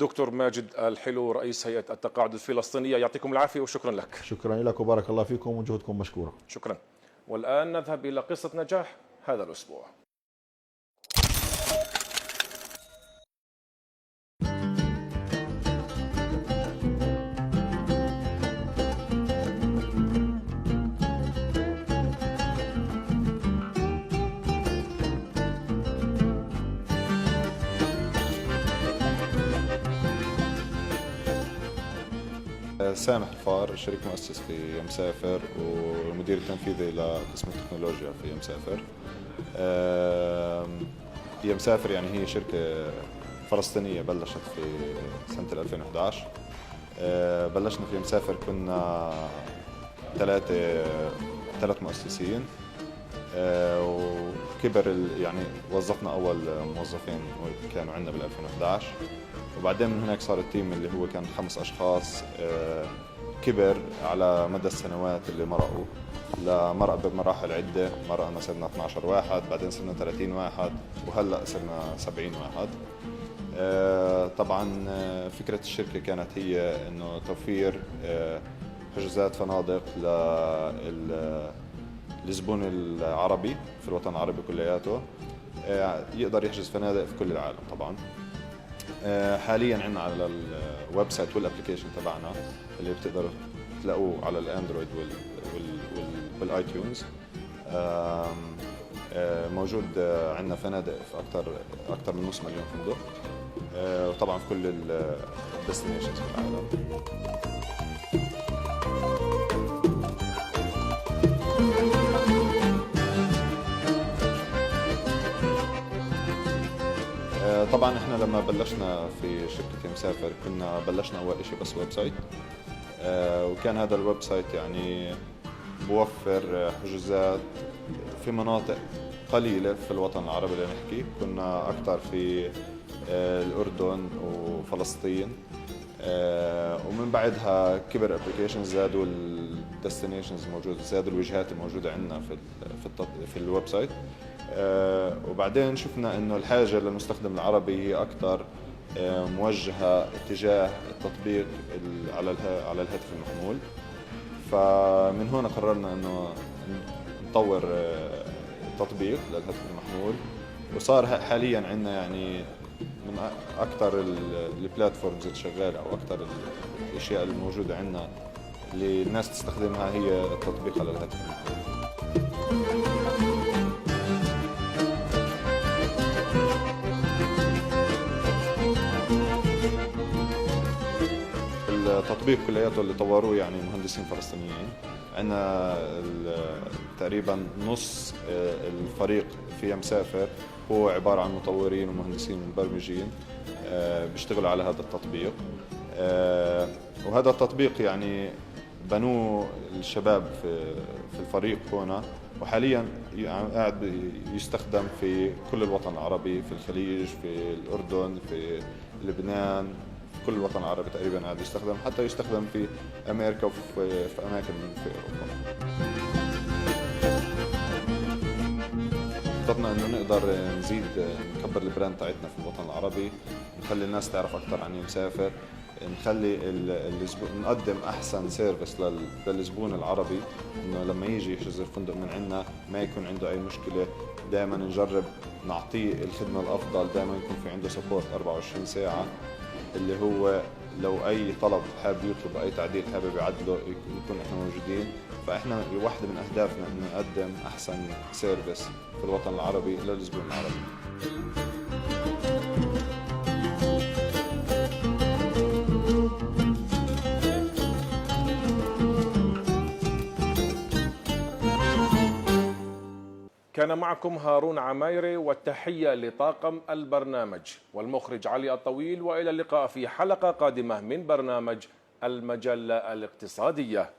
دكتور ماجد الحلو رئيس هيئة التقاعد الفلسطينية، يعطيكم العافية وشكرا لك. شكرا لك وبارك الله فيكم وجهودكم مشكورة. شكرا. والآن نذهب إلى قصة نجاح هذا الأسبوع. سامح الفار، شريك مؤسس في مسافر والمدير التنفيذي لقسم التكنولوجيا في مسافر. هي مسافر يعني هي شركة فلسطينية بلشت في سنة 2011. بلشنا في مسافر كنا ثلاث مؤسسين. وكبر يعني وظفنا أول موظفين كانوا عندنا بال 2011، وبعدين من هناك صار التيم اللي هو كان 5 أشخاص. كبر على مدى السنوات اللي مرقوا لمرق بمراحل عدة. مرقنا صرنا 12 واحد، بعدين صرنا 30 واحد، وهلأ صرنا 70 واحد. طبعا فكرة الشركة كانت هي إنه توفير حجوزات فنادق للزبون العربي في الوطن العربي كلياته، يقدر يحجز فنادق في كل العالم. طبعا حاليا عندنا على الويب سايت والابلكيشن تبعنا اللي بتقدروا تلاقوه على الاندرويد والايتيونز. موجود عندنا فنادق في اكثر من نص مليون فندق، وطبعا في كل الديستنيشنز في العالم. طبعا احنا لما بلشنا في شركة مسافر كنا بلشنا اول شيء بس ويب سايت. وكان هذا الويب سايت يعني بوفر حجوزات في مناطق قليلة في الوطن العربي اللي نحكي. كنا أكثر في الأردن وفلسطين. ومن بعدها كبر ابلكيشن، زادوا الديستنيشنز موجود، زادوا الوجهات الموجودة عندنا في الويب سايت. وبعدين شفنا انه الحاجة للمستخدم العربي هي اكثر موجهة اتجاه التطبيق على الهاتف المحمول. فمن هنا قررنا انه نطور تطبيق للهاتف المحمول، وصار حاليا عندنا يعني من اكثر البلاتفورمز اللي شغاله او اكثر الاشياء الموجوده عندنا اللي الناس تستخدمها هي التطبيق على الهاتف المحمول. التطبيق كلياته اللي طوروه يعني مهندسين فلسطينيين. عندنا تقريبا نص الفريق في مسافر هو عبارة عن مطورين ومهندسين ومبرمجين بيشتغلوا على هذا التطبيق. وهذا التطبيق يعني بنوه الشباب في الفريق هنا، وحاليا قاعد يستخدم في كل الوطن العربي، في الخليج، في الأردن، في لبنان، كل الوطن العربي تقريبا قاعد يستخدم، حتى يستخدم في امريكا وفي اماكن في اوروبا. خططنا انه نقدر نزيد نكبر البراند تاعتنا في الوطن العربي، نخلي الناس تعرف اكثر عن مسافر، نخلي نقدم احسن سيرفيس للزبون العربي، انه لما يجي يحجز الفندق من عندنا ما يكون عنده اي مشكله. دائما نجرب نعطيه الخدمه الافضل، دائما يكون في عنده سبورت 24 ساعه، اللي هو لو اي طلب حابب يطلب اي تعديل حابب يعدله يكون احنا موجودين. فاحنا واحده من اهدافنا انه نقدم احسن سيرفيس في الوطن العربي للزبون العربي. كان معكم هارون عمايري، والتحية لطاقم البرنامج والمخرج علي الطويل، وإلى اللقاء في حلقة قادمة من برنامج المجلة الاقتصادية.